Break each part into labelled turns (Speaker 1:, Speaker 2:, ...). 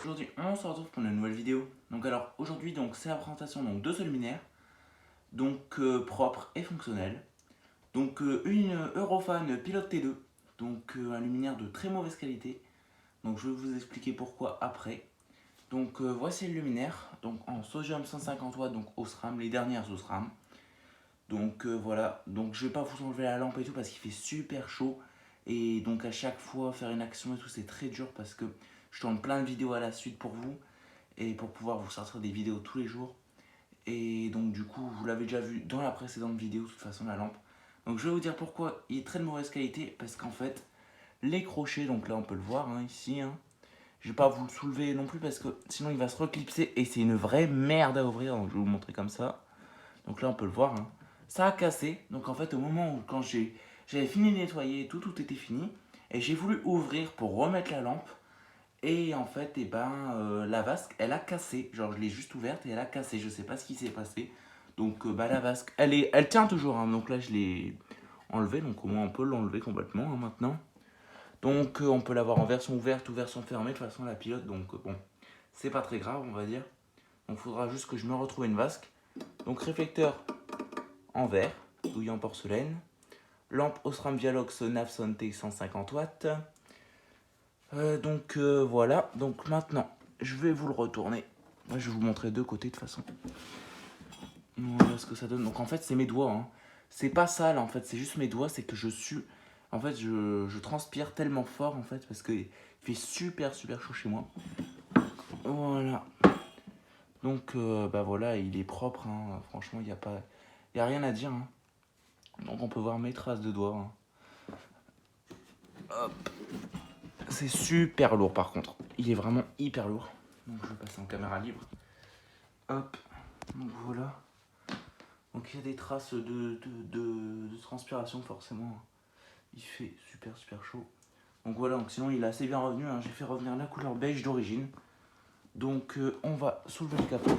Speaker 1: aujourd'hui on se retrouve pour une nouvelle vidéo. Donc alors aujourd'hui c'est la présentation de ce luminaire, propre et fonctionnel. Une Eurofan Pilote T2, un luminaire de très mauvaise qualité. Donc je vais vous expliquer pourquoi après. Voici le luminaire, en sodium 150 watts, Osram, les dernières Osram. Voilà, je vais pas vous enlever la lampe et tout parce qu'il fait super chaud. Et à chaque fois faire une action et tout c'est très dur parce que je tourne plein de vidéos à la suite pour vous. Et pour pouvoir vous sortir des vidéos tous les jours. Et du coup vous l'avez déjà vu dans la précédente vidéo de toute façon la lampe. Donc je vais vous dire pourquoi il est très de mauvaise qualité. Parce qu'en fait les crochets, donc là on peut le voir ici. Je vais pas vous le soulever non plus parce que sinon il va se reclipser et c'est une vraie merde à ouvrir. Donc je vais vous montrer comme ça. Donc là on peut le voir. Ça a cassé. Donc en fait au moment où quand j'avais fini de nettoyer et tout était fini. Et j'ai voulu ouvrir pour remettre la lampe. Et en fait, la vasque, elle a cassé. Genre, je l'ai juste ouverte et elle a cassé. Je sais pas ce qui s'est passé. La vasque, elle tient toujours. Donc là, je l'ai enlevée. Donc au moins, on peut l'enlever complètement maintenant. On peut l'avoir en version ouverte ou version fermée. De toute façon, la pilote. Bon, c'est pas très grave, on va dire. Donc, il faudra juste que je me retrouve une vasque. Donc, réflecteur en verre, douille en porcelaine. Lampe Osram Vialox Navson T 150 watts. Voilà, maintenant je vais vous le retourner. Moi je vais vous montrer deux côtés de toute façon. Voilà ce que ça donne. Donc en fait c'est mes doigts. C'est pas sale en fait, c'est juste mes doigts, c'est que je suis. En fait je transpire tellement fort en fait parce qu'il fait super chaud chez moi. Voilà. Voilà, il est propre. Franchement il y a rien à dire. Donc on peut voir mes traces de doigts. Hop. C'est super lourd par contre. Il est vraiment hyper lourd. Donc je vais passer en caméra libre. Hop. Donc voilà. Donc il y a des traces de transpiration forcément. Il fait super chaud. Donc voilà, sinon il est assez bien revenu. J'ai fait revenir la couleur beige d'origine. On va soulever le capot.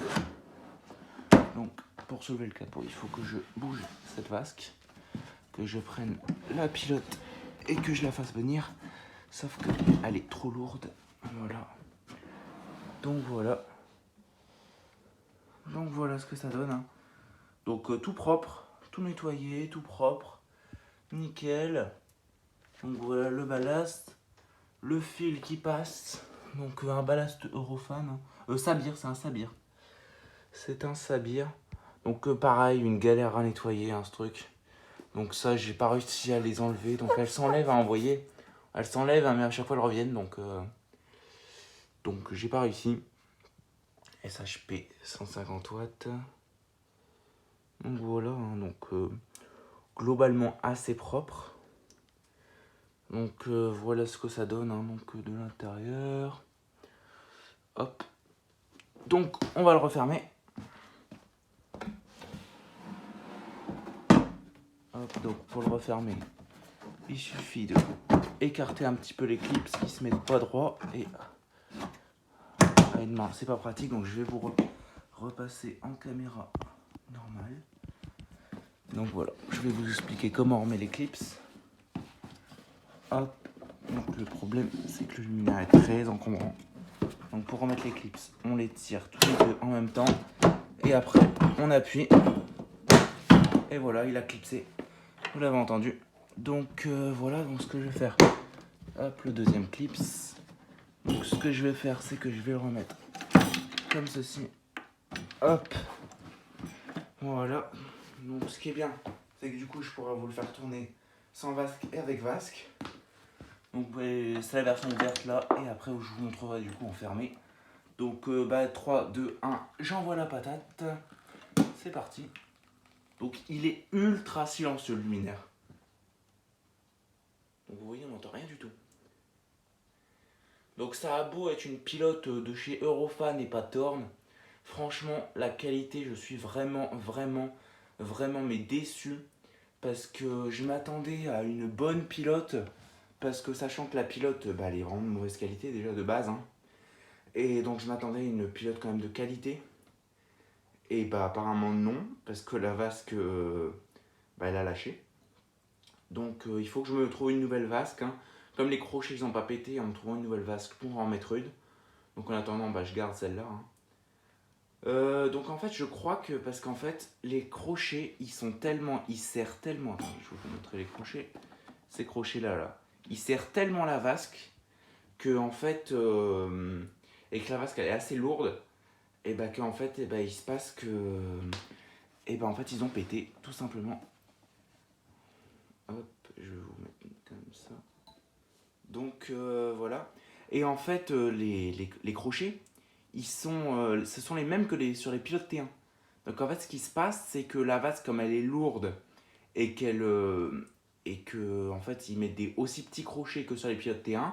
Speaker 1: Donc pour soulever le capot, il faut que je bouge cette vasque. Que je prenne la pilote et que je la fasse venir. Sauf qu'elle est trop lourde. Voilà. Donc voilà ce que ça donne. Tout propre, tout nettoyé, tout propre. Nickel. Donc voilà le ballast. Le fil qui passe. Un ballast Eurofan. Sabir, c'est un Sabir. C'est un Sabir. Pareil, une galère à nettoyer, ce truc. Donc ça, j'ai pas réussi à les enlever. Donc elles s'enlèvent, vous voyez. Elles s'enlèvent, mais à chaque fois elles reviennent. Donc j'ai pas réussi. SHP 150 watts. Donc voilà, globalement assez propre. Voilà ce que ça donne, de l'intérieur. Hop. Donc on va le refermer. Hop, pour le refermer, il suffit de écarter un petit peu les clips qui se mettent pas droit et à une main, c'est pas pratique. Donc je vais vous repasser en caméra normale. Donc voilà, je vais vous expliquer comment on remet les clips. Hop. Donc le problème c'est que le luminaire est très encombrant. Donc pour remettre les clips, on les tire tous les deux en même temps et après on appuie et voilà, il a clipsé. Vous l'avez entendu. Voilà, ce que je vais faire. Hop, le deuxième clips. Donc ce que je vais faire, c'est que je vais le remettre comme ceci. Hop. Voilà. Donc ce qui est bien, c'est que du coup je pourrai vous le faire tourner sans vasque et avec vasque. C'est la version ouverte là et après je vous montrerai du coup en fermé. 3, 2, 1, j'envoie la patate. C'est parti. Donc il est ultra silencieux le luminaire. Donc vous voyez, on n'entend rien du tout. Donc ça a beau être une pilote de chez Eurofan et pas Thorn. Franchement, la qualité, je suis vraiment mais déçu. Parce que je m'attendais à une bonne pilote. Parce que sachant que la pilote, elle est vraiment de mauvaise qualité déjà de base. Et donc je m'attendais à une pilote quand même de qualité. Et apparemment non, parce que la vasque, elle a lâché. Il faut que je me trouve une nouvelle vasque. Comme les crochets ils n'ont pas pété, en me trouvant une nouvelle vasque pour en mettre une. Donc en attendant, bah, je garde celle-là. Hein. Donc en fait, je crois que, parce qu'en fait, les crochets, ils serrent tellement. Attendez, je vais vous montrer les crochets. Ces crochets-là, là. Ils serrent tellement la vasque que, en fait, et que la vasque, elle est assez lourde. Et bah, qu'en fait, et bah, il se passe que. Et bah, en fait, ils ont pété, tout simplement. Hop, je vais vous mettre comme ça. Donc voilà. Et en fait, les crochets, ce sont les mêmes que sur les pilotes T1. Donc en fait, ce qui se passe, c'est que la vase, comme elle est lourde et et que en fait, ils mettent des aussi petits crochets que sur les pilotes T1,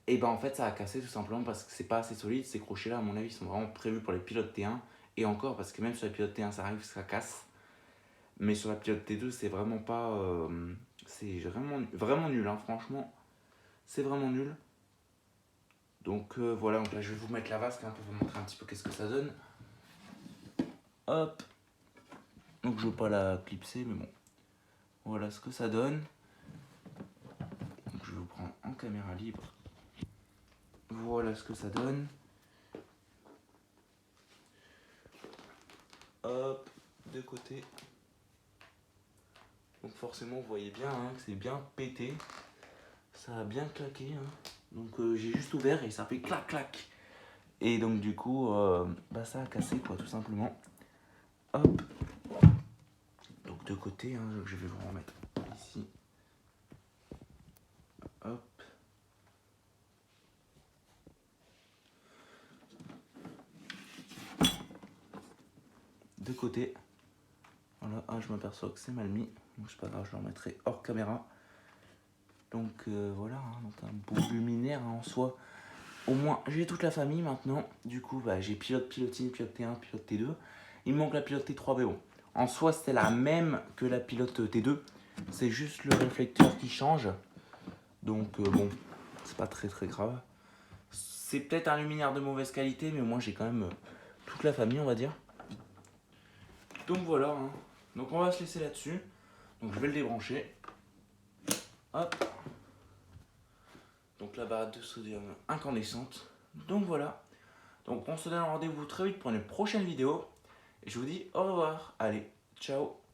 Speaker 1: et ben en fait, ça a cassé tout simplement parce que c'est pas assez solide. Ces crochets-là, à mon avis, sont vraiment prévus pour les pilotes T1. Et encore, parce que même sur les pilotes T1, ça arrive, ça casse. Mais sur la pilote T2, c'est vraiment pas. C'est vraiment nul, hein, franchement. C'est vraiment nul. Donc voilà, donc là je vais vous mettre la vasque hein, pour vous montrer un petit peu qu'est-ce que ça donne. Hop. Donc je ne veux pas la clipser, mais bon. Voilà ce que ça donne. Donc je vais vous prendre en caméra libre. Voilà ce que ça donne. Hop, de côté. Donc forcément vous voyez bien hein, que c'est bien pété. Ça a bien claqué. Hein. Donc j'ai juste ouvert et ça fait clac clac. Et donc du coup, bah, ça a cassé quoi tout simplement. Hop. Donc de côté, hein, je vais vous remettre ici. Hop. De côté. Voilà, ah, je m'aperçois que c'est mal mis. Donc c'est pas grave, je le remettrai hors caméra. Donc voilà, hein, donc un beau luminaire hein, en soi. Au moins, j'ai toute la famille maintenant. Du coup, bah, j'ai pilote 1, pilote T1, pilote T2. Il me manque la pilote T3, mais bon. En soi, c'était la même que la pilote T2. C'est juste le réflecteur qui change. Donc bon, c'est pas très très grave. C'est peut-être un luminaire de mauvaise qualité, mais moi j'ai quand même toute la famille, on va dire. Donc voilà. Hein. Donc on va se laisser là-dessus. Donc je vais le débrancher. Hop. Donc la barrette de sodium incandescente. Donc voilà. Donc on se donne rendez-vous très vite pour une prochaine vidéo. Et je vous dis au revoir. Allez, ciao.